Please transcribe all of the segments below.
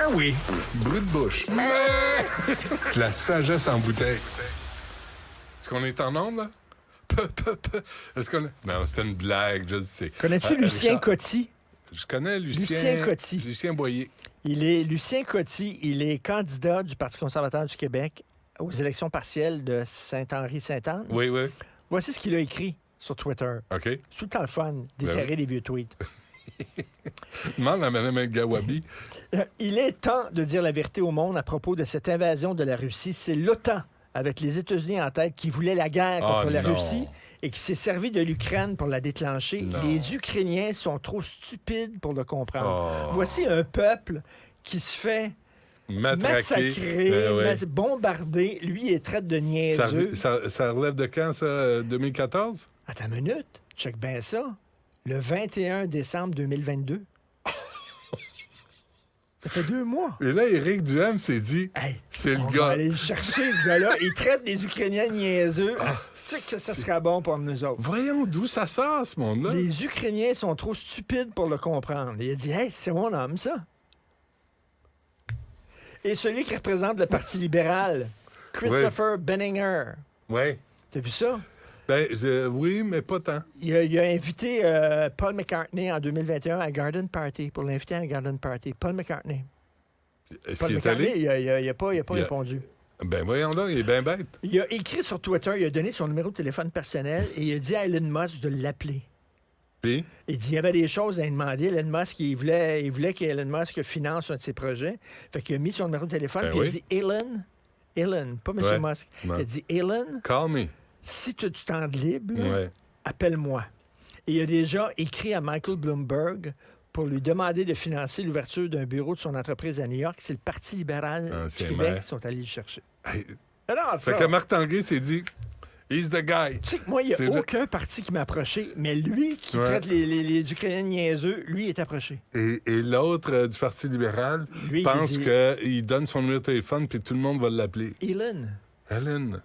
Ouais, oui. Brut de bouche. La sagesse en bouteille. Est-ce qu'on est en onde, là? Est-ce qu'on est... Non, c'était une blague, je sais. Connais-tu Lucien Richard, Coty? Je connais Lucien Coty. Lucien Boyer. Lucien Coty, il est candidat du Parti conservateur du Québec aux élections partielles de Saint-Henri-Sainte-Anne. Oui, oui. Voici ce qu'il a écrit sur Twitter. OK. C'est tout le temps le fun d'éterrer oui. les vieux tweets. Demande à Mme Gawabi. Il est temps de dire la vérité au monde à propos de cette invasion de la Russie. C'est l'OTAN, avec les États-Unis en tête, qui voulait la guerre contre la non. Russie et qui s'est servi de l'Ukraine pour la déclencher. Non. Les Ukrainiens sont trop stupides pour le comprendre. Oh. Voici un peuple qui se fait massacrer, ouais. bombarder. Lui, il est traite de niaiseux. Ça relève de quand, ça? 2014? Attends une minute, check bien ça. Le 21 décembre 2022. Ça fait 2 mois. Et là, Éric Duhem s'est dit, Hey, c'est le on gars. va aller le chercher, ce gars-là. Il traite les Ukrainiens niaiseux. C'est que ça sera bon pour nous autres. Voyons d'où ça sort, ce monde-là. Les Ukrainiens sont trop stupides pour le comprendre. Il a dit, hey, c'est mon homme, ça. Et celui qui représente le Parti libéral, Christopher Benninger. Oui. T'as vu ça? Ben, oui, mais pas tant. Il a invité Paul McCartney en 2021 à Garden Party, pour l'inviter à un Garden Party. Paul McCartney. Est-ce Paul qu'il est McCartney, allé? il n'a pas répondu. Ben, voyons là, il est bien bête. Il a écrit sur Twitter, il a donné son numéro de téléphone personnel et il a dit à Elon Musk de l'appeler. Puis? Il dit il y avait des choses à lui demander. Elon Musk, il voulait qu'Elon Musk finance un de ses projets. Fait qu'il a mis son numéro de téléphone Ben puis oui. il a dit Elon, pas M. Ouais. Musk. Non. Il a dit Elon, Call me. si tu as du temps de libre, là, Ouais. appelle-moi. Et il a déjà écrit à Michael Bloomberg pour lui demander de financer l'ouverture d'un bureau de son entreprise à New York. C'est le Parti libéral Ancien du Québec maire. qui sont allés le chercher. Hey, Alors, fait ça, que Marc Tanguay s'est dit, he's the guy. tu sais que moi, il n'y C'est a le- aucun parti qui m'a approché, mais lui, qui Ouais. traite les Ukrainiens niaiseux, lui, il est approché. Et l'autre du Parti libéral Lui, il pense dit- qu'il donne son numéro de téléphone puis tout le monde va l'appeler. Elon, Elon.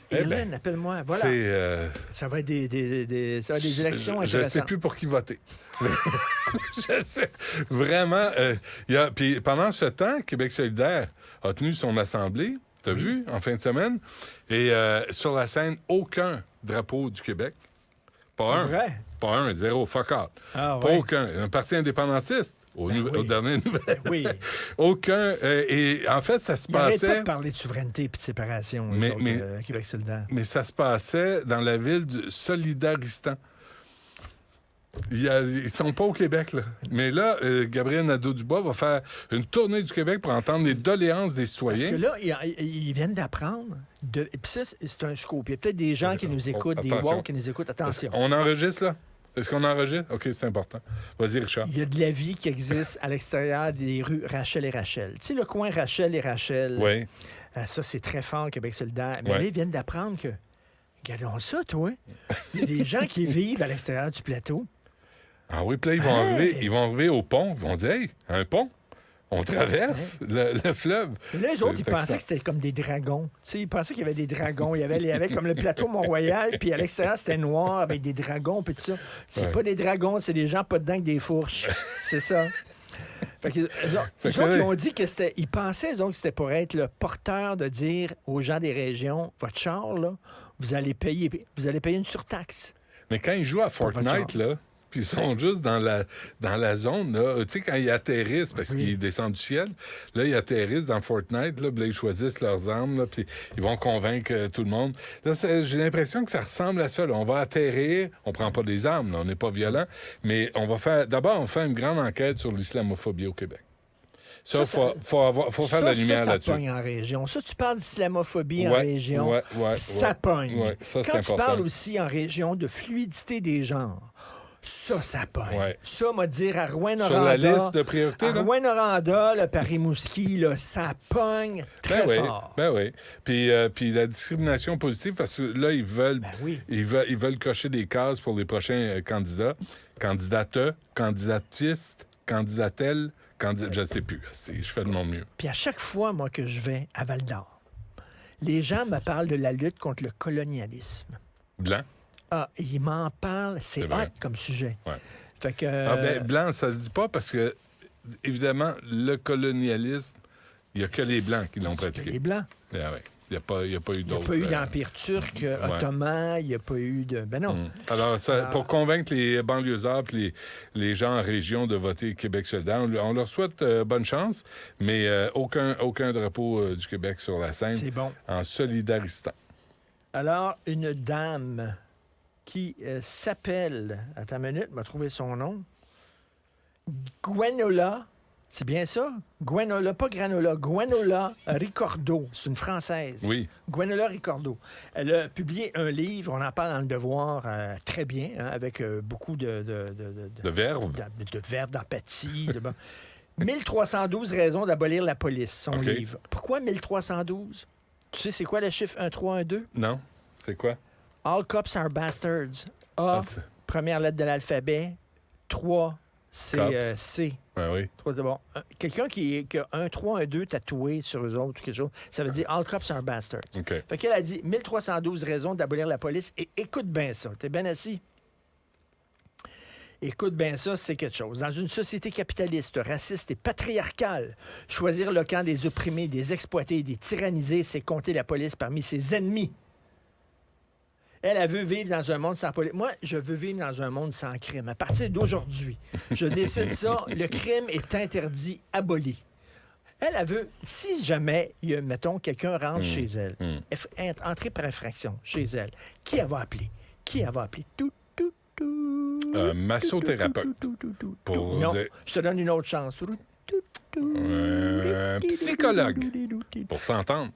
Eh Elon, ben, appelle-moi. Voilà. c'est... Ça va être ça va être des élections Je ne sais intéressantes. plus pour qui voter. Je sais. Vraiment. Puis pendant ce temps, Québec solidaire a tenu son assemblée, t'as vu, en fin de semaine, et sur la scène, aucun drapeau du Québec. Pas un. Vrai? Pas un, zéro, fuck out. Ah, Pas ouais. aucun. Un parti indépendantiste, aux oui. dernières nouvelles. Oui. Aucun. Et en fait, ça se Il n'arrête pas passait... de parler de souveraineté et de séparation, Mais- Québec solidaire. Mais ça se passait dans la ville du Solidaristan. Ils sont pas au Québec, là. Mais là, Gabriel Nadeau-Dubois va faire une tournée du Québec pour entendre les doléances des Parce citoyens. que là, ils viennent d'apprendre. Et puis ça, c'est un scoop. Il y a peut-être des gens qui nous écoutent, des attention. woke qui nous écoutent. Attention. On enregistre, là? Est-ce qu'on enregistre? OK, c'est important. Vas-y, Richard. Il y a de la vie qui existe à l'extérieur des rues Rachel et Rachel. Tu sais, le coin Rachel et Rachel, Oui. ça, c'est très fort, Québec solidaire. Mais Ouais. là, ils viennent d'apprendre que, regardons ça, toi, il y a des gens qui vivent à l'extérieur du plateau. Ah oui, puis là, Hey! ils vont arriver au pont. Ils vont dire, hey, un pont? On traverse le fleuve. Et là, les autres, ils Fait que pensaient ça- que c'était comme des dragons. Tu sais, ils pensaient qu'il y avait des dragons. Il y avait comme le plateau Mont-Royal, puis à l'extérieur, c'était noir avec des dragons, puis tout ça. C'est Ouais. pas des dragons, c'est des gens pas dedans avec des fourches. C'est ça. Fait que, eux Fait que autres, là, ils ont dit que c'était. Ils pensaient, eux autres, que c'était pour être le porteur de dire aux gens des régions, votre char, là, vous allez payer une surtaxe. Mais quand ils jouent à votre Fortnite, là, puis ils sont juste dans la zone, là, tu sais, quand ils atterrissent, parce Oui. qu'ils descendent du ciel, là, ils atterrissent dans Fortnite, là, puis là, ils choisissent leurs armes, là, puis ils vont convaincre tout le monde. Là, j'ai l'impression que ça ressemble à ça, là. On va atterrir, on prend pas des armes, là, on n'est pas violent, mais on fait une grande enquête sur l'islamophobie au Québec. Ça, faut faire de la lumière ça là-dessus. pogne en région. Ça, tu parles d'islamophobie en Ouais, région. ouais, ça pogne. ouais, ça, c'est Quand tu important. parles aussi en région de fluidité des genres, ça pogne. Ouais. Ça, m'a dire à Rouen-Noranda. Sur la liste de priorités, À là? Rouen-Noranda, le Paris-Mouski, là, ça pogne très fort. Ben oui. Puis la discrimination positive, parce que là, ils veulent, Ben oui. ils veulent cocher des cases pour les prochains candidats. Candidates, candidatistes, candidatelles, je ne sais plus. Je fais de mon mieux. Puis à chaque fois, moi, que je vais à Val-d'Or, les gens me parlent de la lutte contre le colonialisme. Blanc? Ah, ils m'en parlent. C'est C'est vrai. hot comme sujet. Ouais. Fait que... Blanc, ça se dit pas parce que évidemment, le colonialisme, il n'y a que les Blancs qui l'ont pratiqué. Les Blancs. Ah ouais. Il n'y a pas eu Il n'y d'autres. a pas eu d'empire turc, ottoman, il n'y a pas eu de... Ben non. Alors, pour convaincre les banlieusards et les gens en région de voter Québec solidaire, on leur souhaite bonne chance, mais aucun drapeau du Québec sur la scène. C'est bon. En solidaristant. Alors, une dame qui s'appelle... Attends une minute, m'a trouvé son nom. Gwenola... C'est bien ça? Gwenola, pas Granola, Gwenola Ricordo. C'est une Française. Oui. Gwenola Ricordo. Elle a publié un livre, on en parle dans Le Devoir très bien, avec beaucoup de verve. De verve, d'empathie. 1312 raisons d'abolir la police, son livre. Pourquoi 1312? Tu sais, c'est quoi le chiffre 1, 3, 1, 2? Non. C'est quoi? All cops are bastards. A, première lettre de l'alphabet. 3, c'est C. Ah oui. Bon, quelqu'un qui a 1, 3, 1, 2 tatoué sur eux autres, quelque chose, ça veut dire All cops are bastards. Okay. Fait qu'elle a dit 1312 raisons d'abolir la police. Et écoute bien ça. T'es bien assis? Écoute bien ça, c'est quelque chose. Dans une société capitaliste, raciste et patriarcale, choisir le camp des opprimés, des exploités, des tyrannisés, c'est compter la police parmi ses ennemis. Elle veut vivre dans un monde sans police. Moi, je veux vivre dans un monde sans crime. À partir d'aujourd'hui, je décide ça. Le crime est interdit, aboli. Elle veut, si jamais, mettons, quelqu'un rentre chez elle, entrer par infraction chez elle, qui elle va appeler? Qui elle va appeler? Massothérapeute. Non, je te donne une autre chance. Psychologue. Pour s'entendre.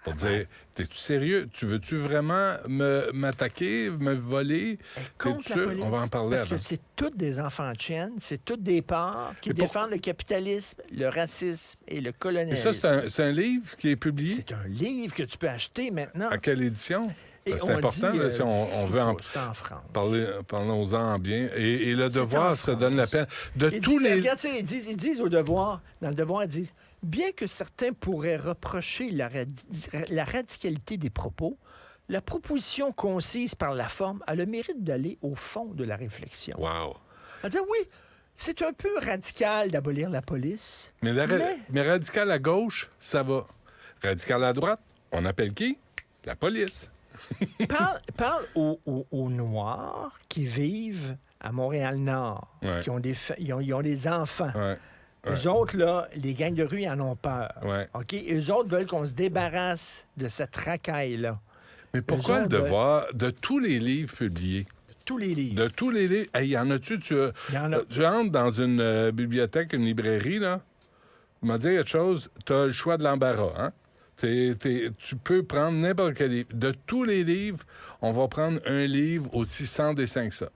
Pour dire, t'es-tu sérieux? Tu veux-tu vraiment m'attaquer, me voler? T'es-tu sûr? On va en parler parce avant. que c'est toutes des enfants de chienne, c'est toutes des parts qui défendent le capitalisme, le racisme et le colonialisme. Et ça, c'est un livre qui est publié? C'est un livre que tu peux acheter maintenant. À quelle édition? Et c'est important, là, si on veut en France. Parlons-en bien. Et le Devoir se donne la peine. Regarde, ils disent au Devoir, dans le Devoir, ils disent, bien que certains pourraient reprocher la radicalité des propos, la proposition concise par la forme a le mérite d'aller au fond de la réflexion. Wow. Elle dit, oui, c'est un peu radical d'abolir la police. Mais radical à gauche, ça va. Radical à droite, on appelle qui? La police. Parle aux Noirs qui vivent à Montréal-Nord, qui ont ils ont des enfants. Ouais. Eux autres, là, les gangs de rue, ils en ont peur. Ouais. OK? Eux autres veulent qu'on se débarrasse de cette racaille-là. Mais pourquoi le Devoir, de tous les livres publiés? Tous les livres. De tous les livres. Hey, y en a-tu? Tu entres dans une bibliothèque, une librairie, là. Tu m'as dit quelque chose, tu as le choix de l'embarras, hein? Tu peux prendre n'importe quel livre. De tous les livres, on va prendre un livre aussi sans dessin que ça.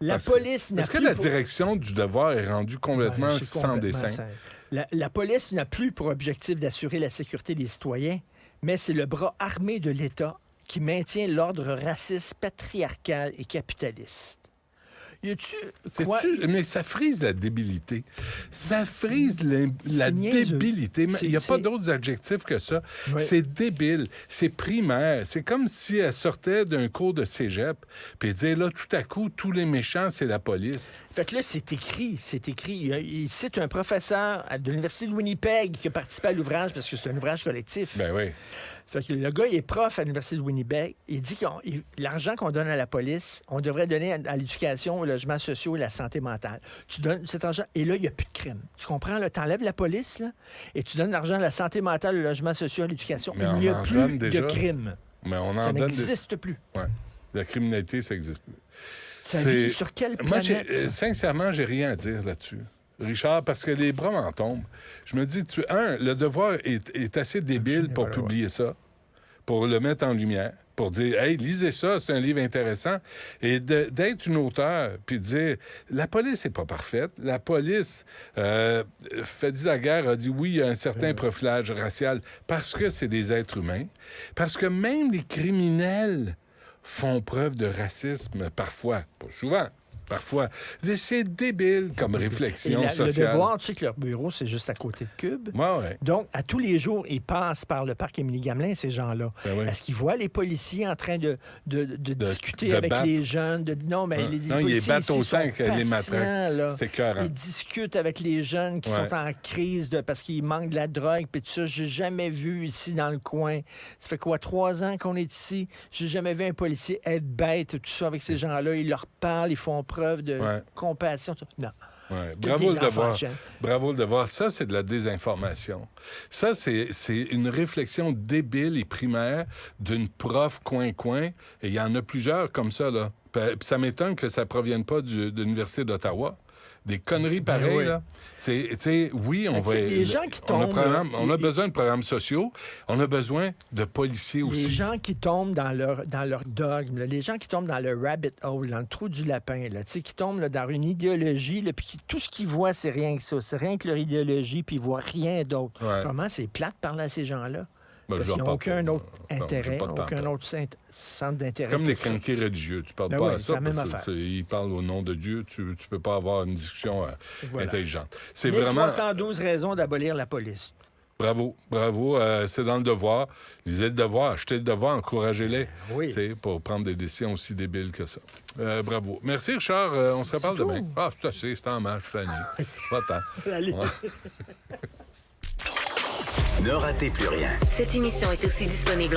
La police n'a plus... Est-ce que la direction du Devoir est rendue complètement sans dessin? La police n'a plus pour objectif d'assurer la sécurité des citoyens, mais c'est le bras armé de l'État qui maintient l'ordre raciste, patriarcal et capitaliste. Y a-tu quoi? Mais ça frise la débilité. Ça frise la débilité. Il n'y a pas d'autres adjectifs que ça. Oui. C'est débile. C'est primaire. C'est comme si elle sortait d'un cours de cégep puis elle disait, là, tout à coup, tous les méchants, c'est la police. Fait que là, c'est écrit. Il cite un professeur de l'Université de Winnipeg qui a participé à l'ouvrage parce que c'est un ouvrage collectif. Ben oui. Fait que le gars, il est prof à l'Université de Winnipeg. Il dit que l'argent qu'on donne à la police, on devrait donner à l'éducation, au logement social et à la santé mentale. Tu donnes cet argent, et là, il n'y a plus de crime. Tu comprends? Tu enlèves la police, là, et tu donnes l'argent à la santé mentale, au logement social, à l'éducation. Il n'y a plus de crime. Mais ça n'existe plus. Ouais. La criminalité, ça n'existe plus. Ça vit sur quelle planète? Moi, sincèrement, j'ai rien à dire là-dessus. Richard, parce que les bras m'en tombent. Je me dis, le Devoir est assez débile pour publier ça, pour le mettre en lumière, pour dire, hey, lisez ça, c'est un livre intéressant, et d'être une auteure, puis de dire, la police n'est pas parfaite, la police, Fadi Laguerre a dit, oui, il y a un certain profilage racial, parce que c'est des êtres humains, parce que même les criminels font preuve de racisme parfois, pas souvent, parfois. C'est débile comme réflexion Le sociale. Devoir, tu sais que leur bureau, c'est juste à côté de Cube. Ouais. Donc, à tous les jours, ils passent par le parc Émilie-Gamelin, ces gens-là. Ben oui. Est-ce qu'ils voient les policiers en train de discuter de avec battre. les jeunes? Non, mais les Non, ils policiers battent ici au sont sang avec les patients, matraques. là. C'est écœurant. Ils discutent avec les jeunes qui sont en crise parce qu'ils manquent de la drogue, puis tout ça. J'ai jamais vu ici dans le coin. Ça fait quoi, 3 ans qu'on est ici? J'ai jamais vu un policier être bête, tout ça, avec ces gens-là. Ils leur parlent, ils font preuve de compassion. Tout ça. Non. Ouais. Tous Bravo des le enfants devoir. jeunes. Bravo le devoir. Ça, c'est de la désinformation. Ça, c'est une réflexion débile et primaire d'une prof coin-coin. Et il y en a plusieurs comme ça, là. Puis ça m'étonne que ça ne provienne pas de l'Université d'Ottawa. Des conneries pareilles, oui. là. Oui, on va... Les gens qui tombent... On a besoin de programmes sociaux. On a besoin de policiers aussi. Les gens qui tombent dans leur dogme, là, les gens qui tombent dans le rabbit hole, dans le trou du lapin, là, qui tombent là, dans une idéologie, là, puis tout ce qu'ils voient, c'est rien que ça. C'est rien que leur idéologie, puis ils voient rien d'autre. Ouais. Comment c'est plate de parler à ces gens-là? Ben, Parce je qu'ils leur n'ont parle aucun pas. autre intérêt, Non, j'ai pas de aucun temps. autre centre d'intérêt. C'est comme les tout ça. crinqués religieux. Tu parles Ben pas oui, à c'est ça. la même parce affaire. ils parlent au nom de Dieu. Tu peux pas avoir une discussion Voilà. intelligente. C'est 1312 raisons d'abolir la police. Bravo. C'est dans le devoir. Lisez le devoir, achetez le devoir, encouragez-les. Oui. Pour prendre des décisions aussi débiles que ça. Bravo. Merci, Richard. On se reparle C'est demain. tout. Ah, c'est assez. C'est en marche. Je suis tanné. Va-t'en. Allez. Ouais. Ne ratez plus rien. Cette émission est aussi disponible en